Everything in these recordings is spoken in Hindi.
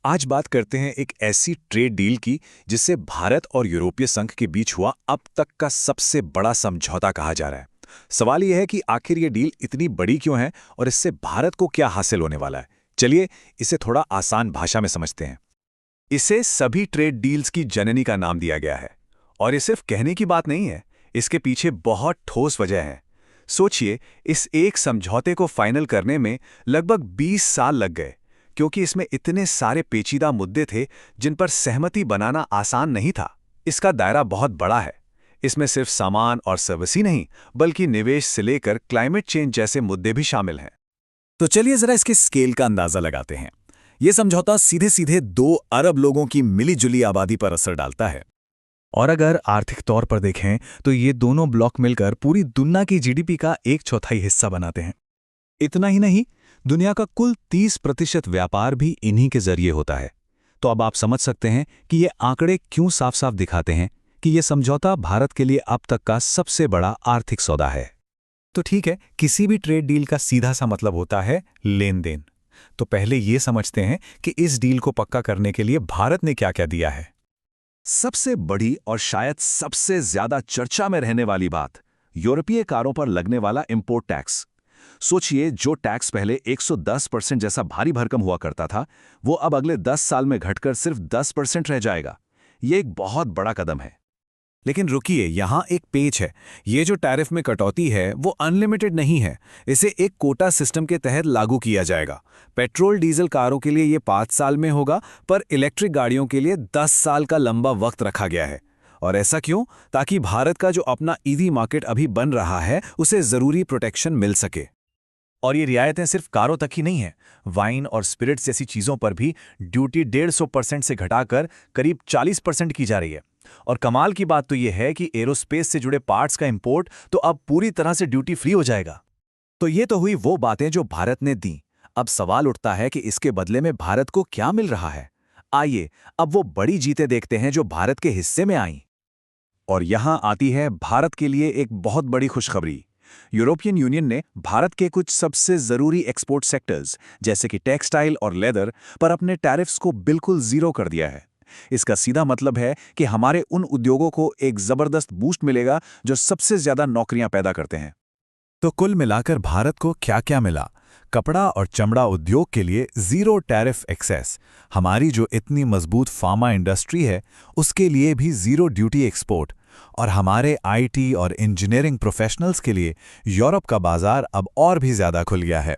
आज बात करते हैं एक ऐसी ट्रेड डील की जिसे भारत और यूरोपीय संघ के बीच हुआ अब तक का सबसे बड़ा समझौता कहा जा रहा है। सवाल यह है कि आखिर ये डील इतनी बड़ी क्यों है और इससे भारत को क्या हासिल होने वाला है। चलिए इसे थोड़ा आसान भाषा में समझते हैं। इसे सभी ट्रेड डील्स की जननी का नाम दिया गया है और ये सिर्फ कहने की बात नहीं है, इसके पीछे बहुत ठोस वजह है। सोचिए, इस एक समझौते को फाइनल करने में लगभग 20 साल लग गए, क्योंकि इसमें इतने सारे पेचीदा मुद्दे थे जिन पर सहमति बनाना आसान नहीं था। इसका दायरा बहुत बड़ा है। इसमें सिर्फ सामान और सर्विस ही नहीं, बल्कि निवेश से लेकर क्लाइमेट चेंज जैसे मुद्दे भी शामिल हैं। तो चलिए जरा इसके स्केल का अंदाजा लगाते हैं। यह समझौता सीधे सीधे 2 अरब लोगों की मिलीजुली आबादी पर असर डालता है। और अगर आर्थिक तौर पर देखें तो ये दोनों ब्लॉक मिलकर पूरी दुनिया की जीडीपी का 1/4 हिस्सा बनाते हैं। इतना ही नहीं, दुनिया का कुल 30% व्यापार भी इन्हीं के जरिए होता है। तो अब आप समझ सकते हैं कि ये आंकड़े क्यों साफ साफ दिखाते हैं कि यह समझौता भारत के लिए अब तक का सबसे बड़ा आर्थिक सौदा है। तो ठीक है, किसी भी ट्रेड डील का सीधा सा मतलब होता है लेन देन। तो पहले ये समझते हैं कि इस डील को पक्का करने के लिए भारत ने क्या क्या दिया है। सबसे बड़ी और शायद सबसे ज्यादा चर्चा में रहने वाली बात, यूरोपीय कारों पर लगने वाला इंपोर्ट टैक्स। सोचिए, जो टैक्स पहले 110% जैसा भारी भरकम हुआ करता था, वो अब अगले 10 साल में घटकर सिर्फ 10% रह जाएगा। ये एक बहुत बड़ा कदम है। लेकिन रुकिए, यहाँ एक पेच है। ये जो टैरिफ में कटौती है वो अनलिमिटेड नहीं है। इसे एक कोटा सिस्टम के तहत लागू किया जाएगा। पेट्रोल डीजल कारों के लिए ये 5 साल में होगा, पर इलेक्ट्रिक गाड़ियों के लिए 10 साल का लंबा वक्त रखा गया है। और ऐसा क्यों? ताकि भारत का जो अपना ईवी मार्केट अभी बन रहा है उसे जरूरी प्रोटेक्शन मिल सके। और ये रियायतें सिर्फ कारों तक ही नहीं हैं। वाइन और स्पिरिट्स जैसी चीज़ों पर भी ड्यूटी 150% से घटाकर करीब 40% की जा रही है। और कमाल की बात तो ये है कि एरोस्पेस से जुड़े पार्ट्स का इंपोर्ट तो अब पूरी तरह से ड्यूटी फ्री हो जाएगा। तो ये तो हुई वो बातें जो भारत ने दी। अब सवाल उठता है कि इसके बदले में भारत को क्या मिल रहा है। आइए अब वो बड़ी जीतें देखते हैं जो भारत के हिस्से में आईं। और यहां आती है भारत के लिए एक बहुत बड़ी खुशखबरी। यूरोपियन यूनियन ने भारत के कुछ सबसे जरूरी एक्सपोर्ट सेक्टर्स जैसे कि टेक्सटाइल और लेदर पर अपने टैरिफ्स को बिल्कुल जीरो कर दिया है। इसका सीधा मतलब है कि हमारे उन उद्योगों को एक जबरदस्त बूस्ट मिलेगा जो सबसे ज्यादा नौकरियां पैदा करते हैं। तो कुल मिलाकर भारत को क्या क्या मिला? कपड़ा और चमड़ा उद्योग के लिए जीरो टैरिफ एक्सेस, हमारी जो इतनी मजबूत फार्मा इंडस्ट्री है उसके लिए भी जीरो ड्यूटी एक्सपोर्ट, और हमारे आईटी और इंजीनियरिंग प्रोफेशनल्स के लिए यूरोप का बाजार अब और भी ज्यादा खुल गया है।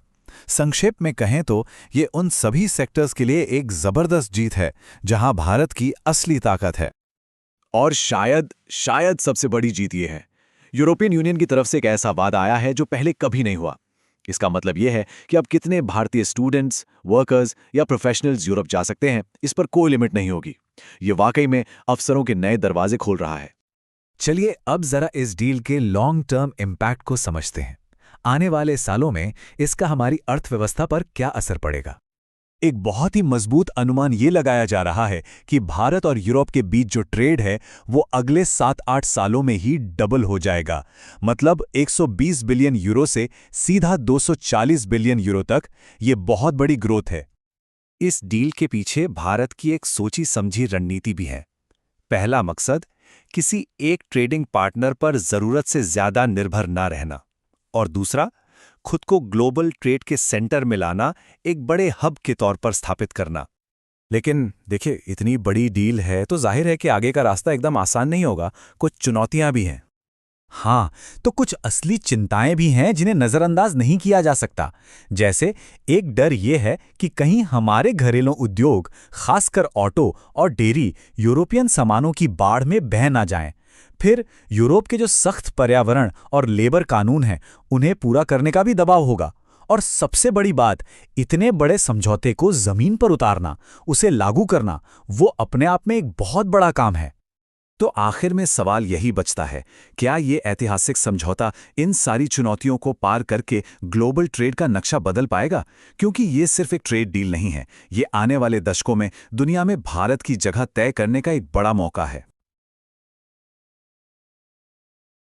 संक्षेप में कहें तो ये उन सभी सेक्टर्स के लिए एक जबरदस्त जीत है जहां भारत की असली ताकत है। और शायद सबसे बड़ी जीत ये है, यूरोपियन यूनियन की तरफ से एक ऐसा वादा आया है जो पहले कभी नहीं हुआ। इसका मतलब यह है कि अब कितने भारतीय स्टूडेंट्स, वर्कर्स या प्रोफेशनल्स यूरोप जा सकते हैं, इस पर कोई लिमिट नहीं होगी। ये वाकई में अवसरों के नए दरवाजे खोल रहा है। चलिए अब जरा इस डील के लॉन्ग टर्म इम्पैक्ट को समझते हैं। आने वाले सालों में इसका हमारी अर्थव्यवस्था पर क्या असर पड़ेगा? एक बहुत ही मजबूत अनुमान ये लगाया जा रहा है कि भारत और यूरोप के बीच जो ट्रेड है वो अगले 7-8 सालों में ही डबल हो जाएगा। मतलब 120 बिलियन यूरो से सीधा 240 बिलियन यूरो तक। ये बहुत बड़ी ग्रोथ है। इस डील के पीछे भारत की एक सोची समझी रणनीति भी है। पहला मकसद, किसी एक ट्रेडिंग पार्टनर पर जरूरत से ज्यादा निर्भर ना रहना, और दूसरा, खुद को ग्लोबल ट्रेड के सेंटर में लाना, एक बड़े हब के तौर पर स्थापित करना। लेकिन देखिए, इतनी बड़ी डील है तो जाहिर है कि आगे का रास्ता एकदम आसान नहीं होगा। कुछ चुनौतियां भी हैं। हाँ, तो कुछ असली चिंताएं भी हैं जिन्हें नजरअंदाज नहीं किया जा सकता। जैसे एक डर यह है कि कहीं हमारे घरेलू उद्योग, खासकर ऑटो और डेयरी, यूरोपियन सामानों की बाढ़ में बह ना जाएं। फिर यूरोप के जो सख्त पर्यावरण और लेबर कानून हैं उन्हें पूरा करने का भी दबाव होगा। और सबसे बड़ी बात, इतने बड़े समझौते को जमीन पर उतारना, उसे लागू करना, वो अपने आप में एक बहुत बड़ा काम है। तो आखिर में सवाल यही बचता है, क्या ये ऐतिहासिक समझौता इन सारी चुनौतियों को पार करके ग्लोबल ट्रेड का नक्शा बदल पाएगा? क्योंकि ये सिर्फ एक ट्रेड डील नहीं है, ये आने वाले दशकों में दुनिया में भारत की जगह तय करने का एक बड़ा मौका है।